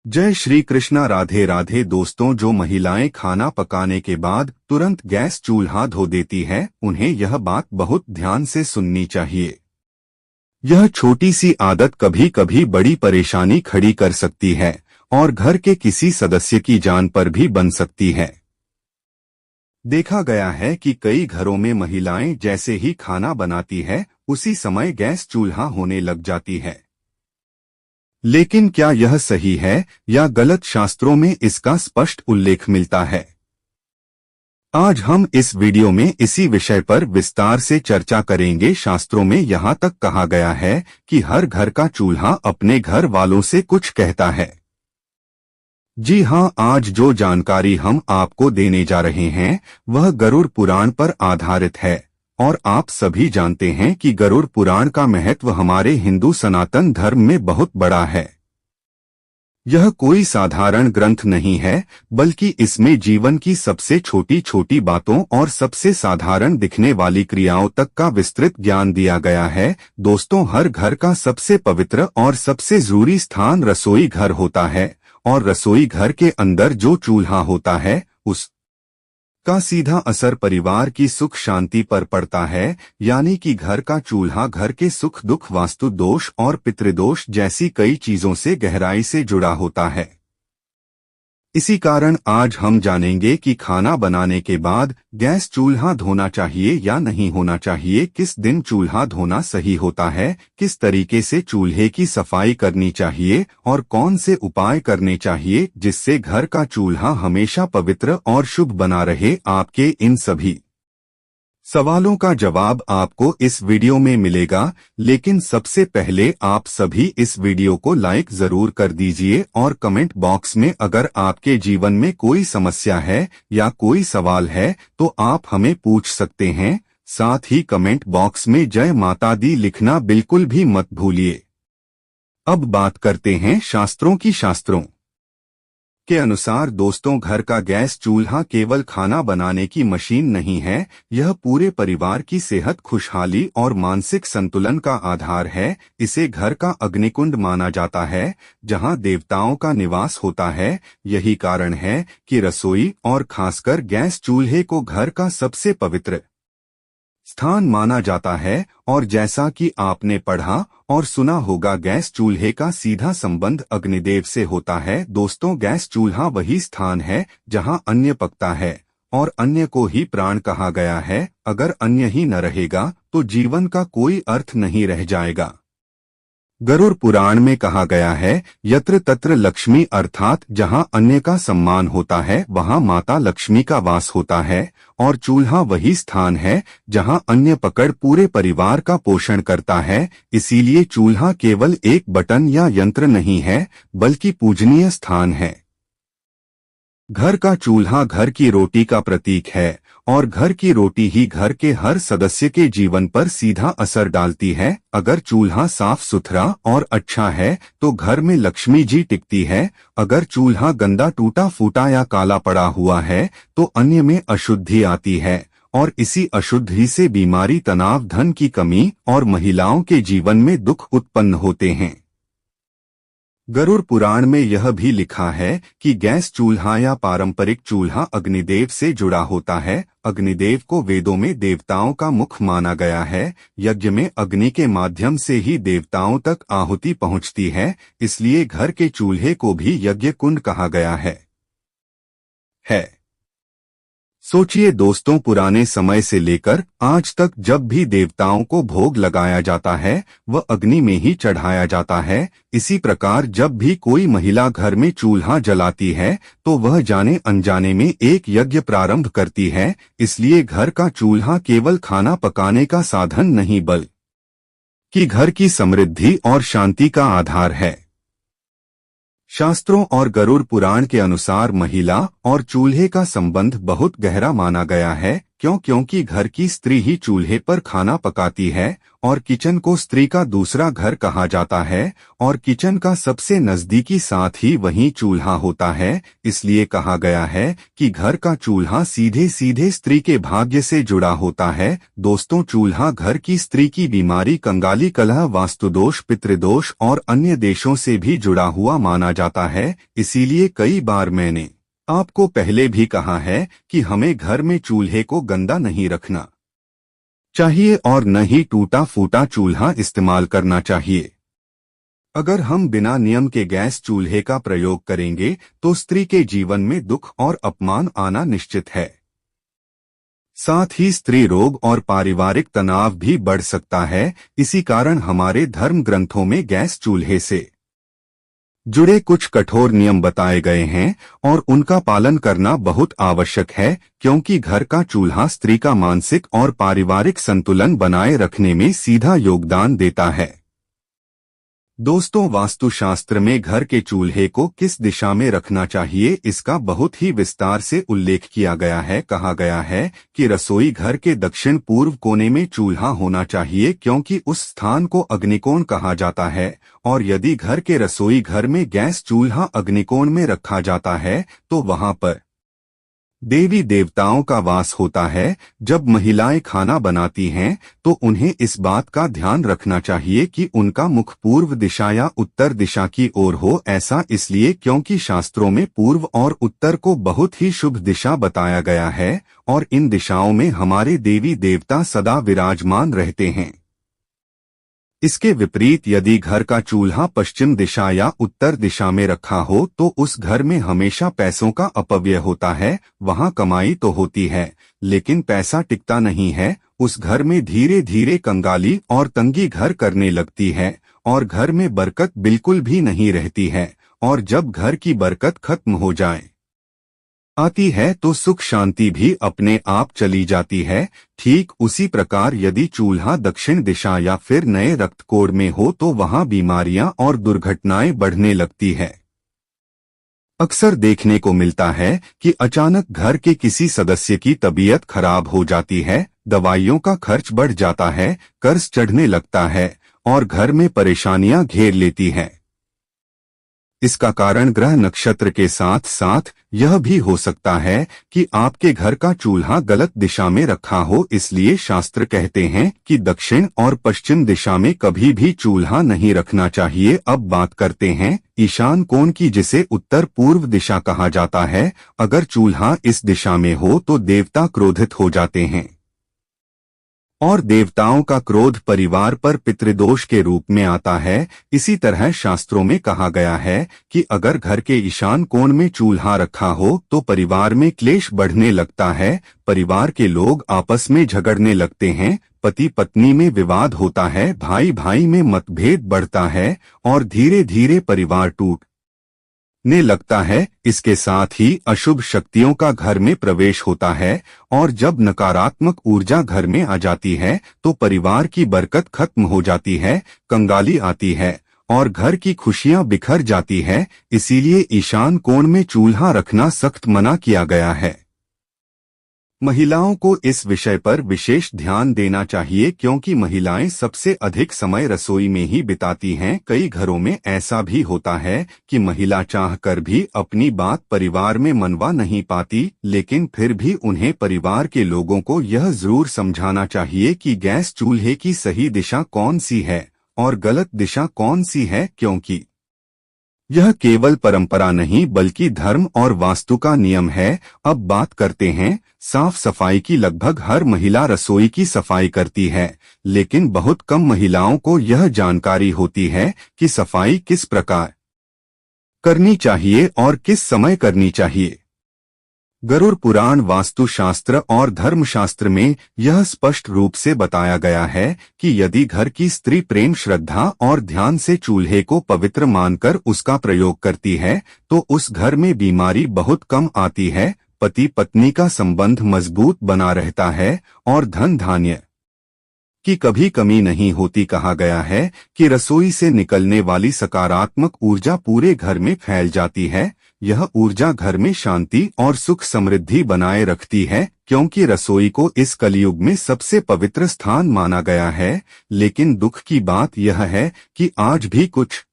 जय श्री कृष्णा। राधे राधे दोस्तों, जो महिलाएं खाना पकाने के बाद तुरंत गैस चूल्हा धो देती है, उन्हें यह बात बहुत ध्यान से सुननी चाहिए। यह छोटी सी आदत कभी कभी बड़ी परेशानी खड़ी कर सकती है और घर के किसी सदस्य की जान पर भी बन सकती है। देखा गया है कि कई घरों में महिलाएं जैसे ही खाना बनाती है, उसी समय गैस चूल्हा होने लग जाती है। लेकिन क्या यह सही है या गलत? शास्त्रों में इसका स्पष्ट उल्लेख मिलता है। आज हम इस वीडियो में इसी विषय पर विस्तार से चर्चा करेंगे। शास्त्रों में यहाँ तक कहा गया है कि हर घर का चूल्हा अपने घर वालों से कुछ कहता है। जी हाँ, आज जो जानकारी हम आपको देने जा रहे हैं वह गरुड़ पुराण पर आधारित है। और आप सभी जानते हैं कि गरुड़ पुराण का महत्व हमारे हिंदू सनातन धर्म में बहुत बड़ा है। यह कोई साधारण ग्रंथ नहीं है, बल्कि इसमें जीवन की सबसे छोटी छोटी बातों और सबसे साधारण दिखने वाली क्रियाओं तक का विस्तृत ज्ञान दिया गया है। दोस्तों, हर घर का सबसे पवित्र और सबसे जरूरी स्थान रसोई घर होता है, और रसोई घर के अंदर जो चूल्हा होता है उस का सीधा असर परिवार की सुख शांति पर पड़ता है। यानी कि घर का चूल्हा घर के सुख दुख, वास्तु दोष और पितृदोष जैसी कई चीजों से गहराई से जुड़ा होता है। इसी कारण आज हम जानेंगे कि खाना बनाने के बाद गैस चूल्हा धोना चाहिए या नहीं होना चाहिए, किस दिन चूल्हा धोना सही होता है, किस तरीके से चूल्हे की सफाई करनी चाहिए और कौन से उपाय करने चाहिए जिससे घर का चूल्हा हमेशा पवित्र और शुभ बना रहे। आपके इन सभी सवालों का जवाब आपको इस वीडियो में मिलेगा, लेकिन सबसे पहले आप सभी इस वीडियो को लाइक जरूर कर दीजिए और कमेंट बॉक्स में अगर आपके जीवन में कोई समस्या है या कोई सवाल है तो आप हमें पूछ सकते हैं। साथ ही कमेंट बॉक्स में जय माता दी लिखना बिल्कुल भी मत भूलिए। अब बात करते हैं शास्त्रों की। शास्त्रों के अनुसार दोस्तों, घर का गैस चूल्हा केवल खाना बनाने की मशीन नहीं है, यह पूरे परिवार की सेहत, खुशहाली और मानसिक संतुलन का आधार है। इसे घर का अग्निकुंड माना जाता है, जहां देवताओं का निवास होता है। यही कारण है कि रसोई और खासकर गैस चूल्हे को घर का सबसे पवित्र स्थान माना जाता है। और जैसा कि आपने पढ़ा और सुना होगा, गैस चूल्हे का सीधा संबंध अग्निदेव से होता है। दोस्तों, गैस चूल्हा वही स्थान है जहां अन्न पकता है, और अन्न को ही प्राण कहा गया है। अगर अन्न ही न रहेगा तो जीवन का कोई अर्थ नहीं रह जाएगा। गरुड़ पुराण में कहा गया है, यत्र तत्र लक्ष्मी, अर्थात जहां अन्न का सम्मान होता है वहां माता लक्ष्मी का वास होता है। और चूल्हा वही स्थान है जहां अन्न पकड़ पूरे परिवार का पोषण करता है। इसीलिए चूल्हा केवल एक बटन या यंत्र नहीं है, बल्कि पूजनीय स्थान है। घर का चूल्हा घर की रोटी का प्रतीक है, और घर की रोटी ही घर के हर सदस्य के जीवन पर सीधा असर डालती है। अगर चूल्हा साफ सुथरा और अच्छा है तो घर में लक्ष्मी जी टिकती है। अगर चूल्हा गंदा, टूटा फूटा या काला पड़ा हुआ है तो अन्न में अशुद्धि आती है, और इसी अशुद्धि से बीमारी, तनाव, धन की कमी और महिलाओं के जीवन में दुख उत्पन्न होते हैं। गरुड़ पुराण में यह भी लिखा है कि गैस चूल्हा या पारंपरिक चूल्हा अग्निदेव से जुड़ा होता है। अग्निदेव को वेदों में देवताओं का मुख माना गया है। यज्ञ में अग्नि के माध्यम से ही देवताओं तक आहुति पहुंचती है, इसलिए घर के चूल्हे को भी यज्ञ कुंड कहा गया है। सोचिए दोस्तों, पुराने समय से लेकर आज तक जब भी देवताओं को भोग लगाया जाता है वह अग्नि में ही चढ़ाया जाता है। इसी प्रकार जब भी कोई महिला घर में चूल्हा जलाती है तो वह जाने अनजाने में एक यज्ञ प्रारंभ करती है। इसलिए घर का चूल्हा केवल खाना पकाने का साधन नहीं, बल्कि घर की समृद्धि और शांति का आधार है। शास्त्रों और गरुड़ पुराण के अनुसार महिला और चूल्हे का संबंध बहुत गहरा माना गया है, क्योंकि घर की स्त्री ही चूल्हे पर खाना पकाती है और किचन को स्त्री का दूसरा घर कहा जाता है और किचन का सबसे नजदीकी साथ ही वहीं चूल्हा होता है। इसलिए कहा गया है कि घर का चूल्हा सीधे सीधे स्त्री के भाग्य से जुड़ा होता है। दोस्तों, चूल्हा घर की स्त्री की बीमारी, कंगाली, कलह, वास्तुदोष, पितृदोष और अन्य देशों से भी जुड़ा हुआ माना जाता है। इसीलिए कई बार मैंने आपको पहले भी कहा है कि हमें घर में चूल्हे को गंदा नहीं रखना चाहिए और न ही टूटा फूटा चूल्हा इस्तेमाल करना चाहिए। अगर हम बिना नियम के गैस चूल्हे का प्रयोग करेंगे तो स्त्री के जीवन में दुख और अपमान आना निश्चित है। साथ ही स्त्री रोग और पारिवारिक तनाव भी बढ़ सकता है। इसी कारण हमारे धर्म ग्रंथों में गैस चूल्हे से जुड़े कुछ कठोर नियम बताए गए हैं और उनका पालन करना बहुत आवश्यक है, क्योंकि घर का चूल्हा स्त्री का मानसिक और पारिवारिक संतुलन बनाए रखने में सीधा योगदान देता है। दोस्तों, वास्तुशास्त्र में घर के चूल्हे को किस दिशा में रखना चाहिए इसका बहुत ही विस्तार से उल्लेख किया गया है। कहा गया है कि रसोई घर के दक्षिण पूर्व कोने में चूल्हा होना चाहिए, क्योंकि उस स्थान को अग्निकोण कहा जाता है और यदि घर के रसोई घर में गैस चूल्हा अग्निकोण में रखा जाता है तो वहां पर देवी देवताओं का वास होता है। जब महिलाएं खाना बनाती हैं तो उन्हें इस बात का ध्यान रखना चाहिए कि उनका मुख पूर्व दिशा या उत्तर दिशा की ओर हो। ऐसा इसलिए क्योंकि शास्त्रों में पूर्व और उत्तर को बहुत ही शुभ दिशा बताया गया है और इन दिशाओं में हमारे देवी देवता सदा विराजमान रहते हैं। इसके विपरीत यदि घर का चूल्हा पश्चिम दिशा या उत्तर दिशा में रखा हो तो उस घर में हमेशा पैसों का अपव्यय होता है। वहां कमाई तो होती है लेकिन पैसा टिकता नहीं है। उस घर में धीरे धीरे कंगाली और तंगी घर करने लगती है और घर में बरकत बिल्कुल भी नहीं रहती है। और जब घर की बरकत खत्म हो आती है तो सुख शांति भी अपने आप चली जाती है। ठीक उसी प्रकार यदि चूल्हा दक्षिण दिशा या फिर नए रक्तकोण में हो तो वहां बीमारियां और दुर्घटनाएं बढ़ने लगती है। अक्सर देखने को मिलता है कि अचानक घर के किसी सदस्य की तबीयत खराब हो जाती है, दवाइयों का खर्च बढ़ जाता है, कर्ज चढ़ने लगता है और घर में परेशानियां घेर लेती हैं। इसका कारण ग्रह नक्षत्र के साथ साथ यह भी हो सकता है कि आपके घर का चूल्हा गलत दिशा में रखा हो। इसलिए शास्त्र कहते हैं कि दक्षिण और पश्चिम दिशा में कभी भी चूल्हा नहीं रखना चाहिए। अब बात करते हैं ईशान कोण की, जिसे उत्तर पूर्व दिशा कहा जाता है। अगर चूल्हा इस दिशा में हो तो देवता क्रोधित हो जाते हैं और देवताओं का क्रोध परिवार पर पितृदोष के रूप में आता है। इसी तरह शास्त्रों में कहा गया है कि अगर घर के ईशान कोण में चूल्हा रखा हो तो परिवार में क्लेश बढ़ने लगता है, परिवार के लोग आपस में झगड़ने लगते हैं, पति पत्नी में विवाद होता है, भाई भाई में मतभेद बढ़ता है और धीरे धीरे परिवार टूटने लगता है। इसके साथ ही अशुभ शक्तियों का घर में प्रवेश होता है और जब नकारात्मक ऊर्जा घर में आ जाती है तो परिवार की बरकत खत्म हो जाती है, कंगाली आती है और घर की खुशियां बिखर जाती है। इसीलिए ईशान कोण में चूल्हा रखना सख्त मना किया गया है। महिलाओं को इस विषय पर विशेष ध्यान देना चाहिए, क्योंकि महिलाएं सबसे अधिक समय रसोई में ही बिताती हैं। कई घरों में ऐसा भी होता है कि महिला चाहकर भी अपनी बात परिवार में मनवा नहीं पाती, लेकिन फिर भी उन्हें परिवार के लोगों को यह जरूर समझाना चाहिए कि गैस चूल्हे की सही दिशा कौन सी है और गलत दिशा कौन सी है, क्योंकि यह केवल परंपरा नहीं बल्कि धर्म और वास्तु का नियम है। अब बात करते हैं साफ सफाई की। लगभग हर महिला रसोई की सफाई करती है, लेकिन बहुत कम महिलाओं को यह जानकारी होती है कि सफाई किस प्रकार करनी चाहिए और किस समय करनी चाहिए। गरुड़ पुराण, वास्तुशास्त्र और धर्मशास्त्र में यह स्पष्ट रूप से बताया गया है कि यदि घर की स्त्री प्रेम, श्रद्धा और ध्यान से चूल्हे को पवित्र मानकर उसका प्रयोग करती है तो उस घर में बीमारी बहुत कम आती है, पति पत्नी का संबंध मजबूत बना रहता है और धन धान्य की कभी कमी नहीं होती। कहा गया है कि रसोई से निकलने वाली सकारात्मक ऊर्जा पूरे घर में फैल जाती है, यह ऊर्जा घर में शांति और सुख समृद्धि बनाए रखती है, क्योंकि रसोई को इस कलयुग में सबसे पवित्र स्थान माना गया है। लेकिन दुख की बात यह है कि आज भी कुछ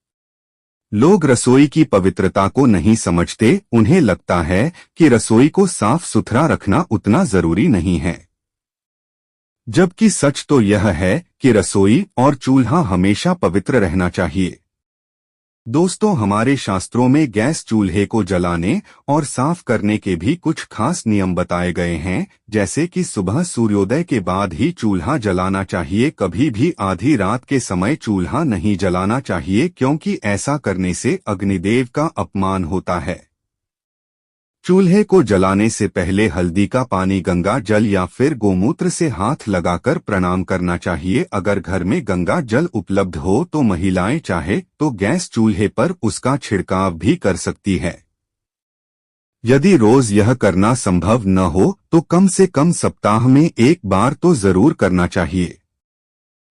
लोग रसोई की पवित्रता को नहीं समझते। उन्हें लगता है कि रसोई को साफ सुथरा रखना उतना जरूरी नहीं है, जबकि सच तो यह है कि रसोई और चूल्हा हमेशा पवित्र रहना चाहिए। दोस्तों, हमारे शास्त्रों में गैस चूल्हे को जलाने और साफ करने के भी कुछ खास नियम बताए गए हैं, जैसे कि सुबह सूर्योदय के बाद ही चूल्हा जलाना चाहिए। कभी भी आधी रात के समय चूल्हा नहीं जलाना चाहिए, क्योंकि ऐसा करने से अग्निदेव का अपमान होता है। चूल्हे को जलाने से पहले हल्दी का पानी, गंगा जल या फिर गोमूत्र से हाथ लगाकर प्रणाम करना चाहिए। अगर घर में गंगा जल उपलब्ध हो तो महिलाएं चाहे तो गैस चूल्हे पर उसका छिड़काव भी कर सकती है। यदि रोज यह करना संभव न हो तो कम से कम सप्ताह में एक बार तो जरूर करना चाहिए।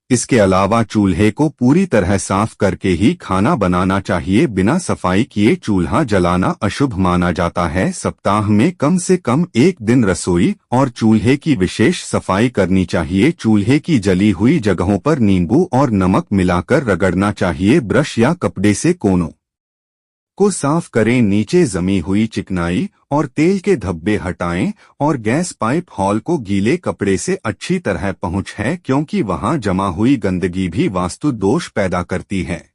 इसके अलावा चूल्हे को पूरी तरह साफ करके ही खाना बनाना चाहिए। बिना सफाई किए चूल्हा जलाना अशुभ माना जाता है। सप्ताह में कम से कम एक दिन रसोई और चूल्हे की विशेष सफाई करनी चाहिए। चूल्हे की जली हुई जगहों पर नींबू और नमक मिलाकर रगड़ना चाहिए। ब्रश या कपड़े से कोनों को साफ करें, नीचे जमी हुई चिकनाई और तेल के धब्बे हटाएं और गैस पाइप हॉल को गीले कपड़े से अच्छी तरह पोंछ है, क्योंकि वहां जमा हुई गंदगी भी वास्तु दोष पैदा करती है।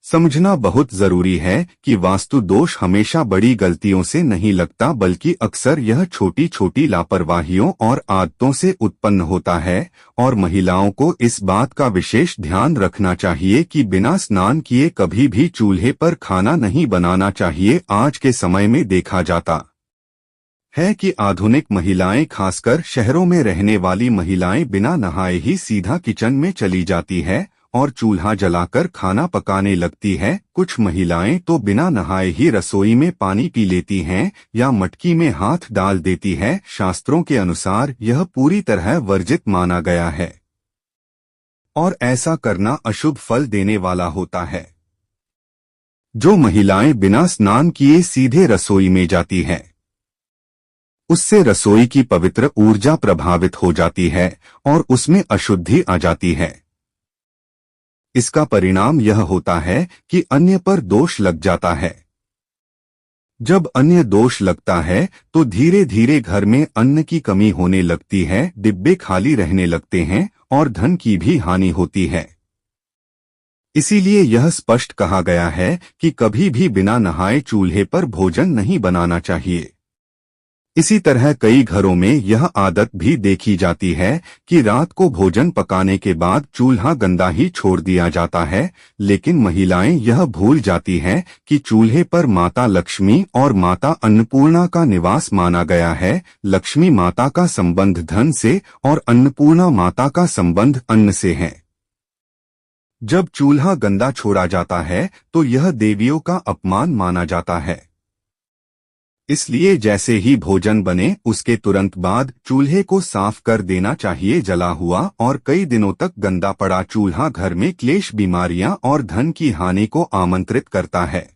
समझना बहुत जरूरी है कि वास्तु दोष हमेशा बड़ी गलतियों से नहीं लगता, बल्कि अक्सर यह छोटी छोटी लापरवाहियों और आदतों से उत्पन्न होता है। और महिलाओं को इस बात का विशेष ध्यान रखना चाहिए कि बिना स्नान किए कभी भी चूल्हे पर खाना नहीं बनाना चाहिए। आज के समय में देखा जाता है कि आधुनिक महिलाएं, खासकर शहरों में रहने वाली महिलाएं, बिना नहाए ही सीधा किचन में चली जाती है और चूल्हा जलाकर खाना पकाने लगती है। कुछ महिलाएं तो बिना नहाए ही रसोई में पानी पी लेती हैं या मटकी में हाथ डाल देती है। शास्त्रों के अनुसार यह पूरी तरह वर्जित माना गया है और ऐसा करना अशुभ फल देने वाला होता है। जो महिलाएं बिना स्नान किए सीधे रसोई में जाती है, उससे रसोई की पवित्र ऊर्जा प्रभावित हो जाती है और उसमें अशुद्धि आ जाती है। इसका परिणाम यह होता है कि अन्य पर दोष लग जाता है। जब अन्य दोष लगता है तो धीरे धीरे घर में अन्न की कमी होने लगती है, डिब्बे खाली रहने लगते हैं और धन की भी हानि होती है। इसीलिए यह स्पष्ट कहा गया है कि कभी भी बिना नहाए चूल्हे पर भोजन नहीं बनाना चाहिए। इसी तरह कई घरों में यह आदत भी देखी जाती है कि रात को भोजन पकाने के बाद चूल्हा गंदा ही छोड़ दिया जाता है, लेकिन महिलाएं यह भूल जाती हैं कि चूल्हे पर माता लक्ष्मी और माता अन्नपूर्णा का निवास माना गया है। लक्ष्मी माता का संबंध धन से और अन्नपूर्णा माता का संबंध अन्न से है। जब चूल्हा गंदा छोड़ा जाता है तो यह देवियों का अपमान माना जाता है। इसलिए जैसे ही भोजन बने उसके तुरंत बाद चूल्हे को साफ कर देना चाहिए। जला हुआ और कई दिनों तक गंदा पड़ा चूल्हा घर में क्लेश, बीमारियां और धन की हानि को आमंत्रित करता है।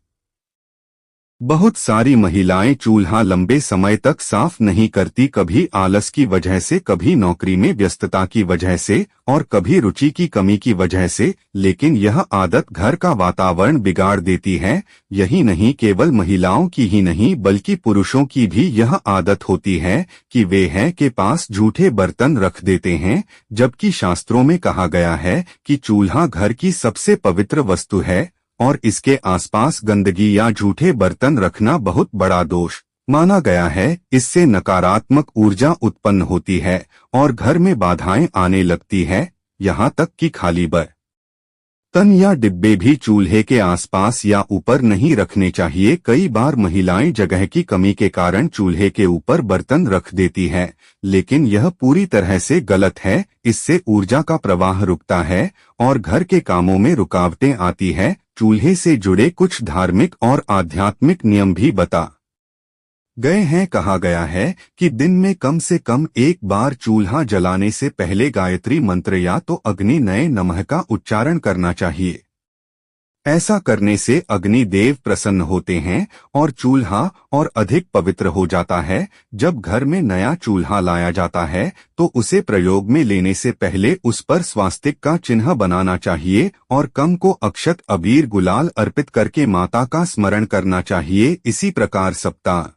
बहुत सारी महिलाएं चूल्हा लंबे समय तक साफ नहीं करती, कभी आलस की वजह से, कभी नौकरी में व्यस्तता की वजह से और कभी रुचि की कमी की वजह से, लेकिन यह आदत घर का वातावरण बिगाड़ देती है। यही नहीं, केवल महिलाओं की ही नहीं बल्कि पुरुषों की भी यह आदत होती है कि वे हैं के पास झूठे बर्तन रख देते हैं, जबकि शास्त्रों में कहा गया है कि चूल्हा घर की सबसे पवित्र वस्तु है और इसके आसपास गंदगी या झूठे बर्तन रखना बहुत बड़ा दोष माना गया है। इससे नकारात्मक ऊर्जा उत्पन्न होती है और घर में बाधाएं आने लगती है। यहाँ तक कि खाली बर्तन या डिब्बे भी चूल्हे के आसपास या ऊपर नहीं रखने चाहिए। कई बार महिलाएं जगह की कमी के कारण चूल्हे के ऊपर बर्तन रख देती है, लेकिन यह पूरी तरह से गलत है। इससे ऊर्जा का प्रवाह रुकता है और घर के कामों में रुकावटें आती है। चूल्हे से जुड़े कुछ धार्मिक और आध्यात्मिक नियम भी बता गए हैं। कहा गया है कि दिन में कम से कम एक बार चूल्हा जलाने से पहले गायत्री मंत्र या तो अग्नि नये नमः का उच्चारण करना चाहिए। ऐसा करने से अग्नि देव प्रसन्न होते हैं और चूल्हा और अधिक पवित्र हो जाता है। जब घर में नया चूल्हा लाया जाता है तो उसे प्रयोग में लेने से पहले उस पर स्वास्तिक का चिन्ह बनाना चाहिए और कम को अक्षत अबीर गुलाल अर्पित करके माता का स्मरण करना चाहिए। इसी प्रकार सप्ताह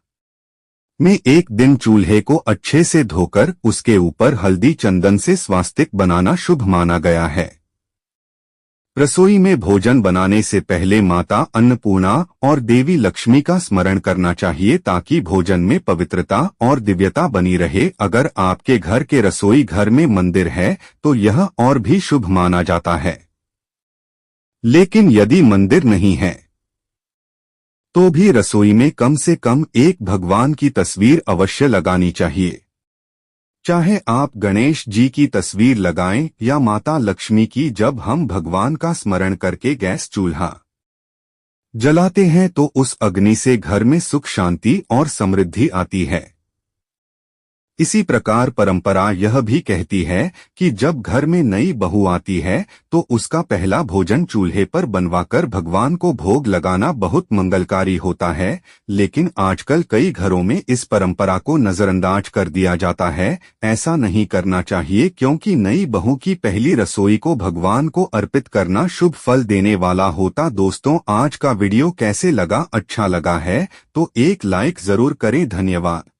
में एक दिन चूल्हे को अच्छे से धोकर उसके ऊपर हल्दी चंदन से स्वास्तिक बनाना शुभ माना गया है। रसोई में भोजन बनाने से पहले माता अन्नपूर्णा और देवी लक्ष्मी का स्मरण करना चाहिए ताकि भोजन में पवित्रता और दिव्यता बनी रहे। अगर आपके घर के रसोई घर में मंदिर है तो यह और भी शुभ माना जाता है, लेकिन यदि मंदिर नहीं है तो भी रसोई में कम से कम एक भगवान की तस्वीर अवश्य लगानी चाहिए। चाहे आप गणेश जी की तस्वीर लगाएं या माता लक्ष्मी की। जब हम भगवान का स्मरण करके गैस चूल्हा जलाते हैं तो उस अग्नि से घर में सुख शांति और समृद्धि आती है। इसी प्रकार परंपरा यह भी कहती है कि जब घर में नई बहू आती है तो उसका पहला भोजन चूल्हे पर बनवाकर भगवान को भोग लगाना बहुत मंगलकारी होता है। लेकिन आजकल कई घरों में इस परंपरा को नजरअंदाज कर दिया जाता है। ऐसा नहीं करना चाहिए क्योंकि नई बहू की पहली रसोई को भगवान को अर्पित करना शुभ फल देने वाला होता। दोस्तों, आज का वीडियो कैसे लगा? अच्छा लगा है तो एक लाइक जरूर करें। धन्यवाद।